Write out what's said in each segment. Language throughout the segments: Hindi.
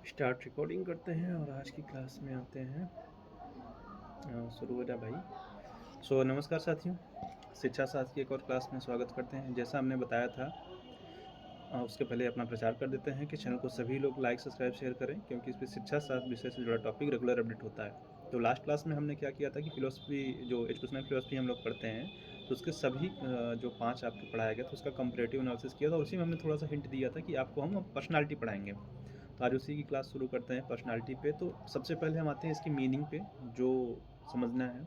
स्टार्ट रिकॉर्डिंग करते हैं और आज की क्लास में आते हैं। शुरू हो जा भाई। नमस्कार साथियों, शिक्षा शास्त्र की एक और क्लास में स्वागत करते हैं। जैसा हमने बताया था, उसके पहले अपना प्रचार कर देते हैं कि चैनल को सभी लोग लाइक सब्सक्राइब शेयर करें, क्योंकि इस पर शिक्षा शास्त्र विषय से जुड़ा टॉपिक रेगुलर अपडेट होता है। तो लास्ट क्लास में हमने क्या किया था कि फिलोसफी, जो एजुकेशनल फिलोसफी हम लोग पढ़ते हैं, तो उसके सभी जो 5 आपको पढ़ाया गया था उसका कंपैरेटिव एनालिसिस किया था, और उसी में हमने थोड़ा सा हिंट दिया था कि आपको हम पर्सनालिटी पढ़ाएंगे। तो आज उसी की क्लास शुरू करते हैं पर्सनालिटी पे। तो सबसे पहले हम आते हैं इसकी मीनिंग पे, जो समझना है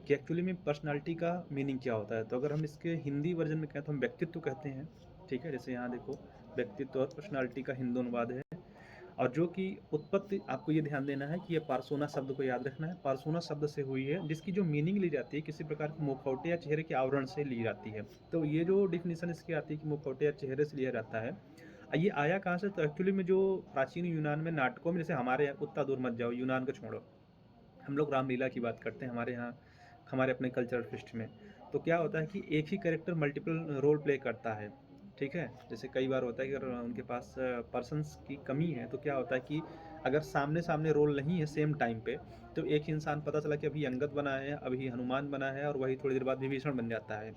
कि एक्चुअली में पर्सनालिटी का मीनिंग क्या होता है। तो अगर हम इसके हिंदी वर्जन में कहें तो हम व्यक्तित्व कहते हैं, ठीक है। जैसे यहाँ देखो, व्यक्तित्व और पर्सनालिटी का हिंदू अनुवाद है। और जो कि उत्पत्ति, आपको ये ध्यान देना है कि ये पार्सोना शब्द को याद रखना है। पार्सोना शब्द से हुई है, जिसकी जो मीनिंग ली जाती है किसी प्रकार के मुखौटे या चेहरे के आवरण से ली जाती है। तो ये जो डिफिनेशन इसकी आती है कि मुखौटे या चेहरे से लिया जाता है, ये आया कहाँ से? तो एक्चुअली में जो प्राचीन यूनान में नाटकों में, जैसे हमारे यहाँ, उतना दूर मत जाओ, यूनान को छोड़ो, हम लोग रामलीला की बात करते हैं हमारे यहाँ, हमारे अपने कल्चरल फेस्ट में। तो क्या होता है कि एक ही कैरेक्टर मल्टीपल रोल प्ले करता है, ठीक है। जैसे कई बार होता है कि अगर उनके पास पर्सन्स की कमी है, तो क्या होता है कि अगर सामने सामने रोल नहीं है सेम टाइम पे, तो एक ही इंसान, पता चला कि अभी अंगद बना है, अभी हनुमान बना है, और वही थोड़ी देर बाद विभीषण बन जाता है।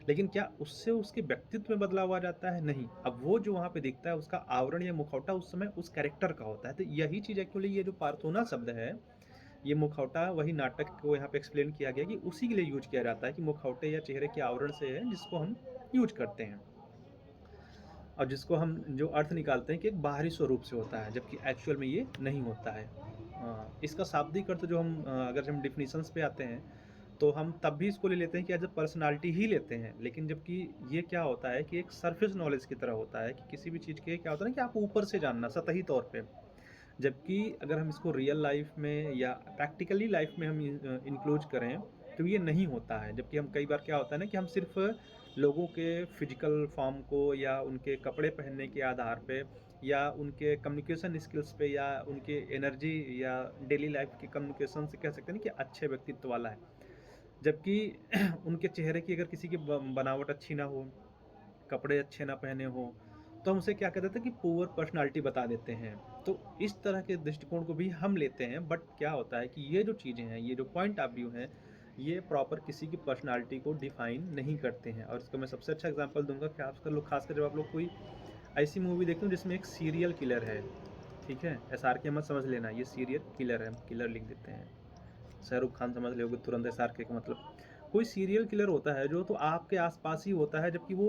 लेकिन क्या उससे उसके व्यक्तित्व में बदलाव आ जाता है? नहीं। अब वो जो वहाँ पे दिखता है, उसका आवरण या मुखौटा उस समय उस कैरेक्टर का होता है। तो यही चीज़ एक्चुअली, ये जो पार्थोना शब्द है, ये मुखौटा, वही नाटक को यहाँ पे एक्सप्लेन किया गया कि उसी के लिए यूज किया जाता है, कि मुखौटे या चेहरे के आवरण से है जिसको हम यूज करते हैं, और जिसको हम जो अर्थ निकालते हैं कि एक बाहरी स्वरूप से होता है, जबकि एक्चुअल में ये नहीं होता है। इसका शाब्दिक अर्थ जो हम, अगर हम डिफिनीशंस पे आते हैं, तो हम तब भी इसको ले लेते हैं कि एज अ पर्सनालिटी ही लेते हैं। लेकिन जबकि ये क्या होता है कि एक सरफेस नॉलेज की तरह होता है, कि किसी भी चीज़ के क्या होता है ना, कि आप ऊपर से जानना, सतही तौर पे। जबकि अगर हम इसको रियल लाइफ में या प्रैक्टिकली लाइफ में हम इंक्लूड करें, तो ये नहीं होता है। जबकि हम कई बार क्या होता है ना, कि हम सिर्फ लोगों के फिजिकल फॉर्म को, या उनके कपड़े पहनने के आधार पे, या उनके कम्युनिकेशन स्किल्स पे, या उनके एनर्जी, या डेली लाइफ के कम्युनिकेशन से कह सकते हैं ना कि अच्छे व्यक्तित्व वाला है। जबकि उनके चेहरे की अगर किसी की बनावट अच्छी ना हो, कपड़े अच्छे ना पहने हों, तो हम उसे क्या कह देते हैं कि पुअर पर्सनैलिटी बता देते हैं। तो इस तरह के दृष्टिकोण को भी हम लेते हैं, बट क्या होता है कि ये जो चीज़ें हैं, ये जो पॉइंट ऑफ व्यू हैं, ये प्रॉपर किसी की पर्सनैलिटी को डिफाइन नहीं करते हैं। और इसका मैं सबसे अच्छा एग्जांपल दूँगा कि आजकल लोग, खासकर जब आप लोग कोई ऐसी मूवी देखते हो जिसमें एक सीरियल किलर है, ठीक है? एसआरके मत समझ लेना, ये सीरियल किलर है, हम किलर लिख देते हैं। शाहरुख खान समझ लोगे तुरंत एसआरके का मतलब। कोई सीरियल किलर होता है जो, तो आपके आस-पास ही होता है, जबकि वो,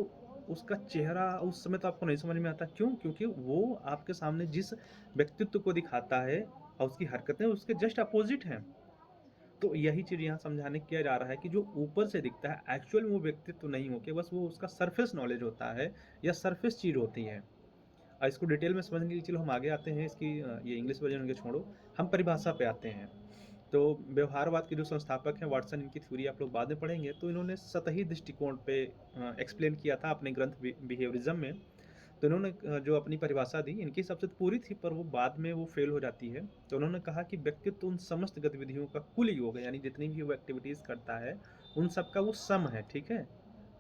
उसका चेहरा उस समय तो आपको नहीं समझ में आता। क्यों? क्योंकि वो आपके सामने जिस व्यक्तित्व को दिखाता है, और उसकी हरकतें उसके जस्ट अपोज़िट हैं। तो यही चीज़ यहाँ समझाने किया जा रहा है कि जो ऊपर से दिखता है, एक्चुअल में वो व्यक्तित्व नहीं होके बस वो उसका सरफेस नॉलेज होता है, या सरफेस चीज़ होती है। इसको डिटेल में समझने के लिए चलो हम आगे आते हैं, इसकी ये इंग्लिश वर्जन को छोड़ो, हम परिभाषा पे आते हैं। तो व्यवहारवाद के जो संस्थापक हैं वाटसन, इनकी थ्योरी आप लोग बाद में पढ़ेंगे। तो इन्होंने सतही दृष्टिकोण पे एक्सप्लेन किया था अपने ग्रंथ बिहेवियरिज्म में। तो इन्होंने जो अपनी परिभाषा दी, इनकी सबसे पूरी थी, पर वो बाद में वो फेल हो जाती है। तो उन्होंने कहा कि व्यक्तित्व उन समस्त गतिविधियों का कुल योग है, यानी जितनी भी वो एक्टिविटीज़ करता है, उन सब का वो सम है, ठीक है?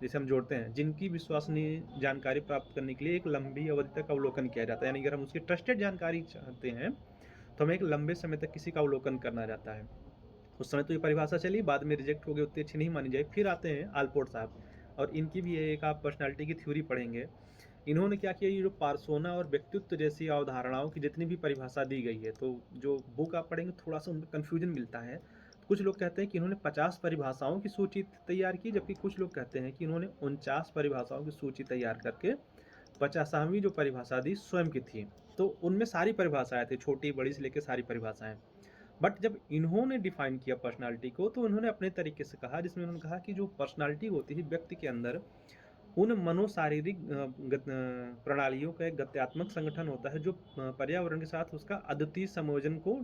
जिसे हम जोड़ते हैं, जिनकी विश्वसनीय जानकारी प्राप्त करने के लिए एक लंबी अवधि तक अवलोकन किया जाता है। यानी अगर हम उसकी ट्रस्टेड जानकारी चाहते हैं, तो हमें एक लंबे समय तक किसी का अवलोकन करना रहता है। उस समय तो ये परिभाषा चली, बाद में रिजेक्ट हो गई, उतनी अच्छी नहीं मानी जाए। फिर आते हैं आलपोर्ट साहब, और इनकी भी एक आप पर्सनैलिटी की थ्योरी पढ़ेंगे। इन्होंने क्या किया, ये जो पार्सोना और व्यक्तित्व जैसी अवधारणाओं की जितनी भी परिभाषा दी गई है, तो जो बुक आप पढ़ेंगे थोड़ा-सा उनमें कन्फ्यूजन मिलता है। कुछ लोग कहते हैं कि इन्होंने 50 परिभाषाओं की सूची तैयार की, जबकि कुछ लोग कहते हैं कि इन्होंने 49 परिभाषाओं की सूची तैयार करके 50वां जो परिभाषा दी स्वयं की थी। तो उनमें सारी परिभाषाएँ थी, छोटी-बड़ी से लेके सारी परिभाषाएँ। बट जब इन्होंने डिफाइन किया पर्सनालिटी को, तो उन्होंने अपने तरीके से कहा, जिसमें उन्होंने कहा कि जो पर्सनालिटी होती है व्यक्ति के अंदर, उन मनोशारीरिक प्रणालियों का एक गत्यात्मक संगठन होता है, जो पर्यावरण के साथ उसका अद्वितीय संयोजन को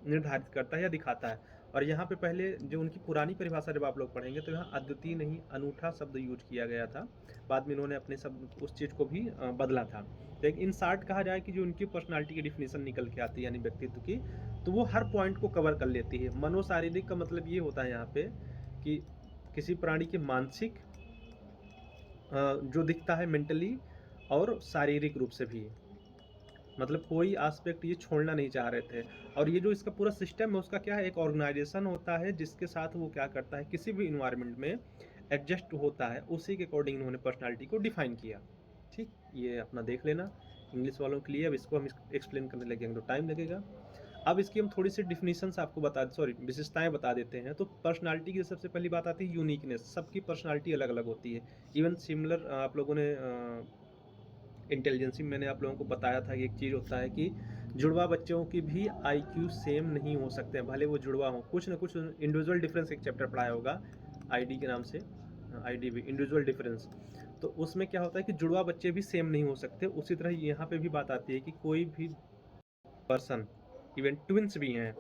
निर्धारित करता है या दिखाता है। और यहाँ पे पहले जो उनकी पुरानी परिभाषा जब आप लोग पढ़ेंगे, तो यहाँ अद्वितीय नहीं, अनूठा शब्द यूज किया गया था। बाद में इन्होंने अपने शब्द, उस चीज़ को भी बदला था। तो एक इन शॉर्ट कहा जाए कि जो उनकी पर्सनालिटी की डिफिनीशन निकल के आती है, यानी व्यक्तित्व की, तो वो हर पॉइंट को कवर कर लेती है। मनोशारीरिक का मतलब ये होता है यहाँ पे, कि किसी प्राणी के मानसिक, जो दिखता है मेंटली और शारीरिक रूप से भी। मतलब कोई एस्पेक्ट ये छोड़ना नहीं चाह रहे थे। और ये जो इसका पूरा सिस्टम है उसका क्या है, एक ऑर्गेनाइजेशन होता है जिसके साथ वो क्या करता है, किसी भी इन्वायरमेंट में एडजस्ट होता है, उसी के अकॉर्डिंग इन्होंने पर्सनालिटी को डिफाइन किया। ठीक, ये अपना देख लेना इंग्लिश वालों के लिए। अब इसको हम एक्सप्लेन करने लगेंगे तो टाइम लगेगा। अब इसकी हम थोड़ी सी डिफिनीशंस आपको विशेषताएं बता देते हैं। तो पर्सनालिटी की सबसे पहली बात आती है यूनिकनेस। सबकी पर्सनालिटी अलग अलग होती है। इवन सिमिलर आप लोगों ने इंटेलिजेंसी में मैंने आप लोगों को बताया था कि एक चीज़ होता है कि जुड़वा बच्चों की भी आईक्यू सेम नहीं हो सकते हैं, भले वो जुड़वा हो। कुछ ना कुछ इंडिविजुअल डिफरेंस, एक चैप्टर पढ़ाया होगा आईडी के नाम से, आईडीवी, इंडिविजुअल डिफरेंस। तो उसमें क्या होता है कि जुड़वा बच्चे भी सेम नहीं हो सकते। उसी तरह यहाँ पे भी बात आती है कि कोई भी पर्सन, इवन ट्विंस भी हैं,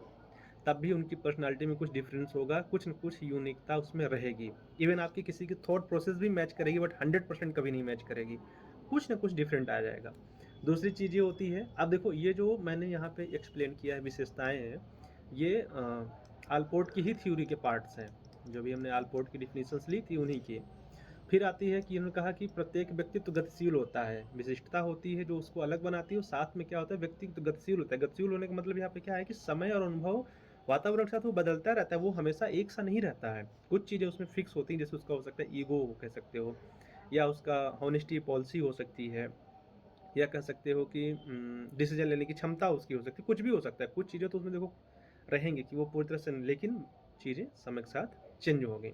तब भी उनकी पर्सनालिटी में कुछ डिफरेंस होगा, कुछ न कुछ यूनिकता उसमें रहेगी। इवन आपकी किसी की थॉट प्रोसेस भी मैच करेगी, बट 100% कभी नहीं मैच करेगी, कुछ ना कुछ डिफरेंट आ जाएगा। दूसरी चीज़ ये होती है, अब देखो ये जो मैंने यहाँ पे एक्सप्लेन किया है विशेषताएं हैं, ये आलपोर्ट की ही थ्योरी के पार्ट्स हैं। जो भी हमने आलपोर्ट की डिफिनीशंस ली थी उन्हीं की। फिर आती है कि उन्होंने कहा कि प्रत्येक व्यक्तित्व गतिशील होता है, विशिष्टता होती है जो उसको अलग बनाती है, और साथ में क्या होता है, व्यक्तित्व गतिशील होता है। गतिशील होने का मतलब यहाँ पे क्या है कि समय और अनुभव, वातावरण के साथ वो बदलता रहता है, वो हमेशा एक सा नहीं रहता है। कुछ चीज़ें उसमें फिक्स होती हैं, जैसे उसका हो सकता है ईगो कह सकते हो, या उसका हॉनेस्टी पॉलिसी हो सकती है, या कह सकते हो कि डिसीजन लेने की क्षमता उसकी हो सकती है, कुछ भी हो सकता है। कुछ चीज़ें तो उसमें देखो रहेंगी कि वो पूरी तरह से, लेकिन चीज़ें समय के साथ चेंज हो गई।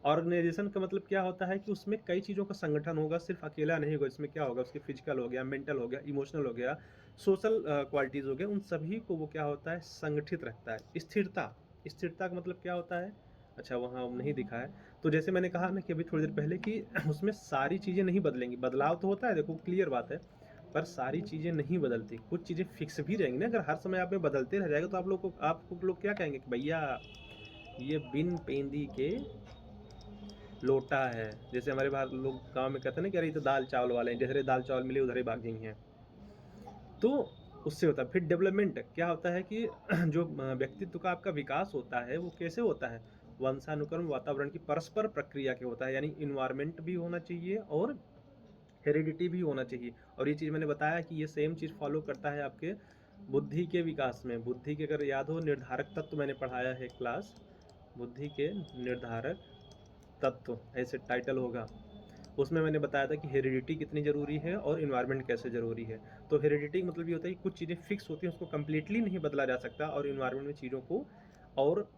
ऑर्गेनाइजेशन का मतलब क्या होता है कि उसमें कई चीज़ों का संगठन होगा, सिर्फ अकेला नहीं होगा। इसमें क्या होगा, उसके फिजिकल हो गया, मेंटल हो गया, इमोशनल हो गया, सोशल क्वालिटीज़ हो गया, उन सभी को वो क्या होता है, संगठित रखता है। स्थिरता, स्थिरता का मतलब क्या होता है, अच्छा वहाँ नहीं दिखा है। तो जैसे मैंने कहा ना कि अभी थोड़ी देर पहले कि उसमें सारी चीज़ें नहीं बदलेंगी, बदलाव तो होता है, देखो क्लियर बात है, पर सारी चीज़ें नहीं बदलती, कुछ चीज़ें फिक्स भी रहेंगी ना। अगर हर समय आप में बदलते रह जाएगा तो आप लोग क्या कहेंगे कि भैया ये बिन पेंदी के लोटा है। जैसे हमारे बाहर लोग गांव में कहते हैं ना कि अरे ये तो दाल चावल वाले हैं, जैसे दाल चावल मिले उधर ही भाग गई हैं। तो उससे होता है। फिर डेवलपमेंट क्या होता है कि जो व्यक्तित्व का आपका विकास होता है वो कैसे होता है, वंशानुक्रम, वातावरण की परस्पर प्रक्रिया के होता है। यानी इन्वायरमेंट भी होना चाहिए और हेरिडिटी भी होना चाहिए। और ये चीज़ मैंने बताया कि ये सेम चीज़ फॉलो करता है आपके बुद्धि के विकास में। बुद्धि के, अगर याद हो, निर्धारक तत्व मैंने पढ़ाया है क्लास, बुद्धि के निर्धारक तत्व ऐसे टाइटल होगा। उसमें मैंने बताया था कि हेरिडिटी कितनी ज़रूरी है और इन्वायरमेंट कैसे ज़रूरी है। तो हेरिडिटी का मतलब ये होता है कि कुछ चीज़ें फिक्स होती हैं, उसको कम्प्लीटली नहीं बदला जा सकता, और इन्वायरमेंट में चीज़ों को और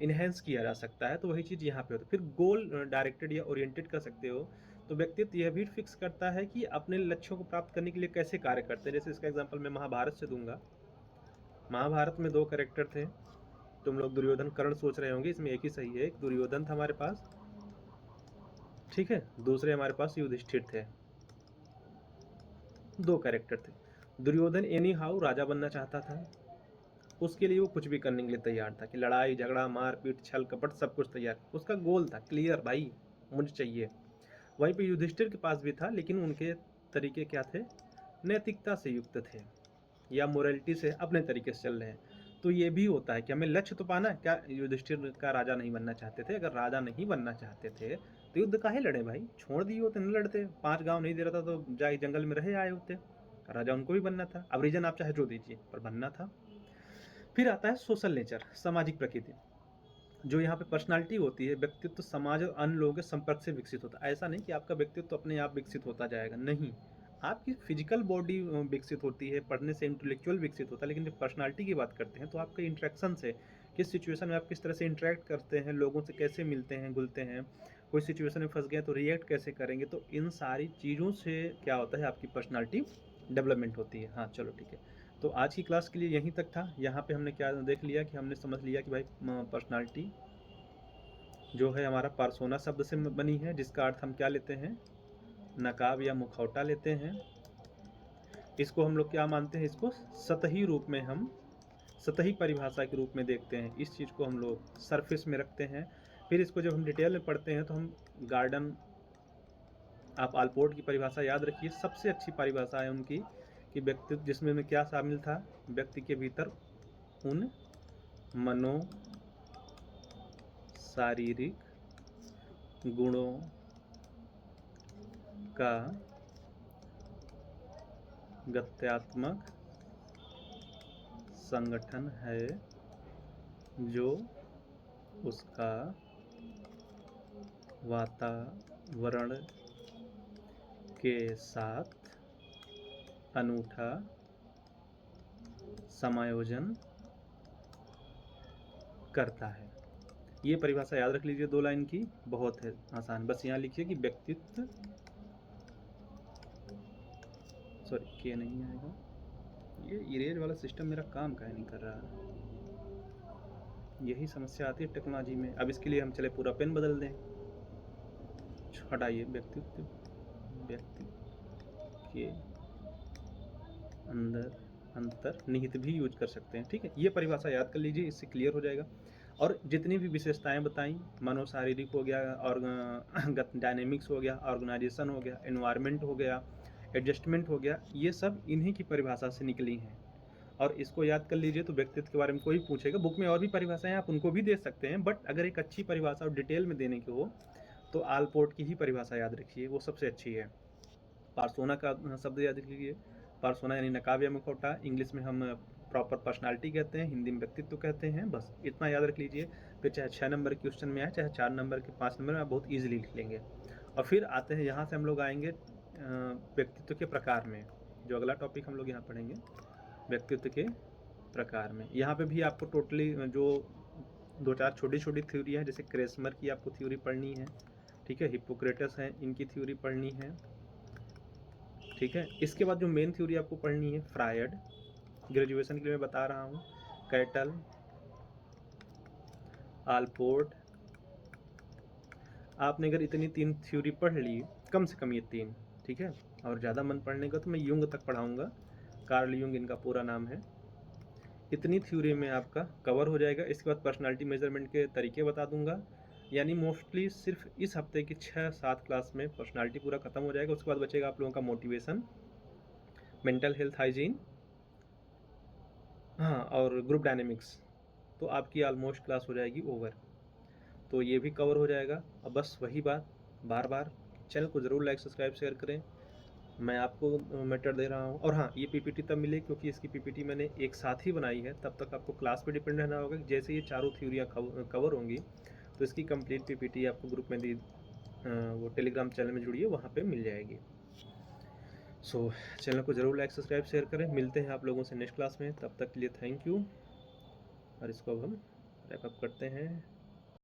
इन्हेंस किया जा सकता है। तो वही चीज़ यहाँ पे होती है। फिर गोल डायरेक्टेड या ओरिएंटेड कर सकते हो। तो व्यक्तित्व यह भी फिक्स करता है कि अपने लक्ष्यों को प्राप्त करने के लिए कैसे कार्य करते हैं। जैसे इसका एग्जाम्पल मैं महाभारत से दूंगा। महाभारत में दो कैरेक्टर थे, तुम लोग दुर्योधन कर्ण सोच रहे होंगे, इसमें एक ही सही है। एक दुर्योधन था हमारे पास, ठीक है, दूसरे हमारे पास युधिष्ठिर थे। दो कैरेक्टर थे। दुर्योधन एनी हाउ राजा बनना चाहता था, उसके लिए वो कुछ भी करने के लिए तैयार था, कि लड़ाई झगड़ा मारपीट छल कपट सब कुछ तैयार। उसका गोल था क्लियर, भाई मुझे चाहिए। वहीं पे युधिष्ठिर के पास भी था, लेकिन उनके तरीके क्या थे, नैतिकता से युक्त थे, या मोरालिटी से अपने तरीके से चल रहे हैं। तो ये भी होता है कि हमें लक्ष्य तो पाना है। क्या युधिष्ठिर का राजा नहीं बनना चाहते थे? अगर राजा नहीं बनना चाहते थे तो युद्ध काहे लड़े भाई, छोड़ दिए होते, न लड़ते। 5 गांव नहीं दे रहा था तो जाके जंगल में रहे आए होते। राजा उनको भी बनना था। अब रीजन आप चाहे जो दीजिए, पर बनना था। फिर आता है सोशल नेचर, सामाजिक प्रकृति। जो यहाँ पे पर्सनालिटी होती है, व्यक्तित्व समाज और अन्य लोगों के संपर्क से विकसित होता है। ऐसा नहीं कि आपका व्यक्तित्व अपने आप विकसित होता जाएगा, नहीं। आपकी फिजिकल बॉडी विकसित होती है, पढ़ने से इंटेलेक्चुअल विकसित होता है, लेकिन जब पर्सनालिटी की बात करते हैं तो आपके इंटरेक्शन से, किस सिचुएशन में आप किस तरह से इंटरेक्ट करते हैं, लोगों से कैसे मिलते हैं घुलते हैं, कोई सिचुएशन में फंस गए तो रिएक्ट कैसे करेंगे, तो इन सारी चीज़ों से क्या होता है, आपकी पर्सनालिटी डेवलपमेंट होती है। हाँ चलो ठीक है। तो आज की क्लास के लिए यहीं तक था। यहाँ पे हमने क्या देख लिया कि हमने समझ लिया कि भाई पर्सनालिटी जो है हमारा पार्सोना शब्द से बनी है, जिसका अर्थ हम क्या लेते हैं, नकाब या मुखौटा लेते हैं। इसको हम लोग क्या मानते हैं, इसको सतही रूप में, हम सतही परिभाषा के रूप में देखते हैं। इस चीज़ को हम लोग सरफेस में रखते हैं। फिर इसको जब हम डिटेल में पढ़ते हैं तो हम गार्डन, आप आलपोर्ट की परिभाषा याद रखिए, सबसे अच्छी परिभाषा है उनकी, कि व्यक्तित्व जिसमें में क्या शामिल था, व्यक्ति के भीतर उन मनो शारीरिक गुणों का गत्यात्मक संगठन है जो उसका वातावरण के साथ अनूठा समायोजन करता है। ये परिभाषा याद रख लीजिए, 2 लाइन की, बहुत है आसान। बस यहाँ लिखिए कि व्यक्तित्व, सॉरी के नहीं आएगा, ये इरेज वाला सिस्टम मेरा काम काहे नहीं कर रहा, यही समस्या आती है टेक्नोलॉजी में। अब इसके लिए हम चले पूरा पेन बदल दें, हटाइए, व्यक्तित्व के अंदर अंतर्निहित भी यूज कर सकते हैं, ठीक है। ये परिभाषा याद कर लीजिए, इससे क्लियर हो जाएगा। और जितनी भी विशेषताएं बताई, मनोशारीरिक हो गया, और डायनेमिक्स हो गया, ऑर्गेनाइजेशन हो गया, एनवायरनमेंट हो गया, एडजस्टमेंट हो गया, ये सब इन्हीं की परिभाषा से निकली हैं। और इसको याद कर लीजिए, तो व्यक्तित्व के बारे में कोई पूछेगा, बुक में और भी परिभाषाएं आप उनको भी दे सकते हैं, बट अगर एक अच्छी परिभाषा और डिटेल में देने की हो तो आलपोर्ट की ही परिभाषा याद रखिए, वो सबसे अच्छी है। पार्सोना का शब्द याद रखिए, पार्सोना यानी नकाब या मुखौटा, इंग्लिश में हम प्रॉपर पर्सनालिटी कहते हैं, हिंदी में व्यक्तित्व कहते हैं। बस इतना याद रख लीजिए, फिर चाहे 6 नंबर के क्वेश्चन में आए, चाहे 4 नंबर के 5 नंबर में, आप बहुत ईजिली लिख लेंगे। और फिर आते हैं, यहाँ से हम लोग आएंगे व्यक्तित्व के प्रकार में, जो अगला टॉपिक हम लोग यहाँ पढ़ेंगे, व्यक्तित्व के प्रकार में। यहाँ पे भी आपको टोटली जो 2-4 छोटी छोटी थ्योरी है, जैसे क्रेसमर की आपको थ्योरी पढ़नी है, ठीक है, हिप्पोक्रेटस हैं, इनकी थ्योरी पढ़नी है, ठीक है। इसके बाद जो मेन थ्योरी आपको पढ़नी है, फ्रायड, ग्रेजुएशन के लिए मैं बता रहा हूँ, कैटल, आलपोर्ट। आपने अगर इतनी 3 थ्योरी पढ़ ली, कम से कम ये 3, ठीक है, और ज़्यादा मन पढ़ने का तो मैं यूंग तक पढ़ाऊँगा, कार्ल यूंग इनका पूरा नाम है। इतनी थ्योरी में आपका कवर हो जाएगा। इसके बाद पर्सनालिटी मेजरमेंट के तरीके बता दूंगा, यानी मोस्टली सिर्फ इस हफ्ते की 6-7 क्लास में पर्सनालिटी पूरा खत्म हो जाएगा। उसके बाद बचेगा आप लोगों का मोटिवेशन, मेंटल हेल्थ, हाइजीन, हाँ, और ग्रुप डायनेमिक्स, तो आपकी ऑलमोस्ट क्लास हो जाएगी ओवर। तो ये भी कवर हो जाएगा। अब बस वही बात, बार बार चैनल को ज़रूर लाइक, सब्सक्राइब, शेयर करें। मैं आपको मैटर दे रहा हूँ। और हाँ, ये पीपीटी तब मिले क्योंकि इसकी पीपीटी मैंने एक साथ ही बनाई है, तब तक आपको क्लास पे डिपेंड रहना होगा। जैसे ये चारों थ्योरियाँ कवर होंगी तो इसकी कंप्लीट पीपीटी आपको ग्रुप में दी, वो टेलीग्राम चैनल में जुड़िए, वहाँ पे मिल जाएगी। सो चैनल को ज़रूर लाइक, सब्सक्राइब, शेयर करें। मिलते हैं आप लोगों से नेक्स्ट क्लास में, तब तक के लिए थैंक यू। और इसको अब हम रैप अप करते हैं।